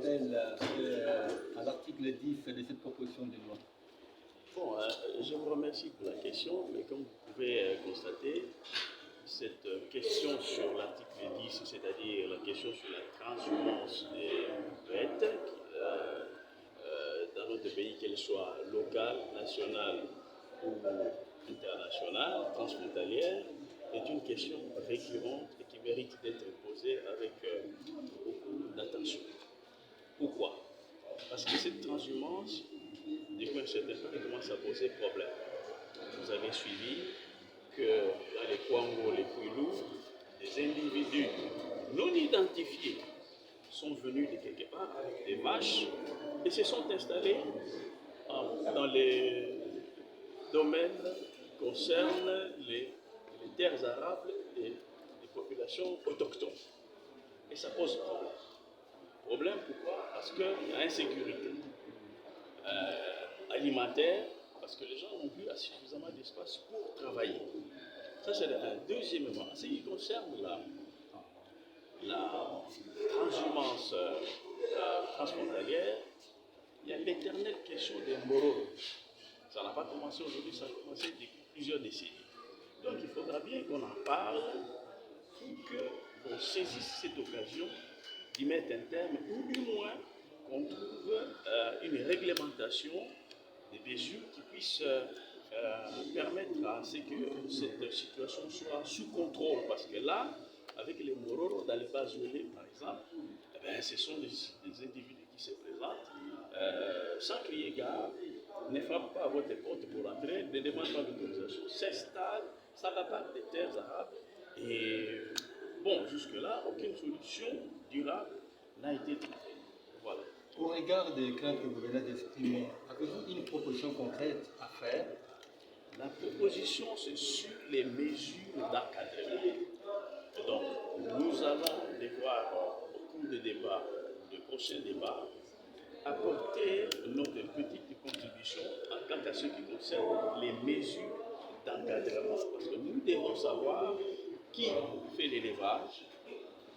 rappel à l'article 10 de cette proposition de loi? Bon, je vous remercie pour la question, mais comme vous pouvez constater, cette question sur l'article 10, c'est-à-dire la question sur la transhumance des bêtes, dans notre pays, qu'elle soit locale, nationale ou internationale, transfrontalière, est une question récurrente et qui mérite d'être posée avec beaucoup d'attention. Pourquoi? Parce que cette transhumance, du coup, un certain point, commence à poser problème. Vous avez suivi que dans les Kwango, les Kouilou, des individus non identifiés sont venus de quelque part avec des vaches et se sont installés dans les domaines qui concernent les terres arables et les populations autochtones. Et ça pose problème. Problème pourquoi? Parce qu'il y a insécurité alimentaire, parce que les gens n'ont plus suffisamment d'espace pour travailler. Ça, c'est un deuxièmement. En ce qui concerne la transhumance transfrontalière, il y a l'éternelle question des moraux. Ça n'a pas commencé aujourd'hui, ça a commencé depuis plusieurs décennies. Donc il faudra bien qu'on en parle pour qu'on saisisse cette occasion d'y mettre un terme, ou du moins qu'on trouve une réglementation des mesures qui puissent permettre à ce que cette situation soit sous contrôle. Parce que là, avec les Mororos dans les bases gelées, par exemple, eh bien, ce sont des individus qui se présentent sans crier gare, ne frappent pas à votre porte pour entrer, ne demandent pas d'autorisation, s'installent, s'accaparent des terres arabes. Et bon, jusque-là, aucune solution durable n'a été trouvée. Voilà. Au regard des craintes que vous venez d'exprimer, avez-vous une proposition concrète à faire? La proposition, c'est sur les mesures d'encadrement. Donc, nous allons devoir, au cours des débats, de prochains débats, apporter notre petite contribution en ce qui concerne les mesures d'encadrement. Parce que nous devons savoir qui fait l'élevage,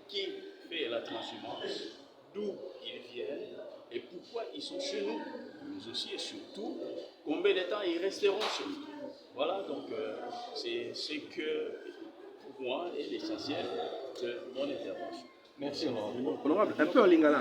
qui fait la transhumance, d'où ils viennent et pourquoi ils sont chez nous, mais aussi et surtout combien de temps ils resteront chez nous. Voilà, donc c'est ce que pour moi est l'essentiel de mon intervention. Merci, honorable. Honorable, un peu en lingala.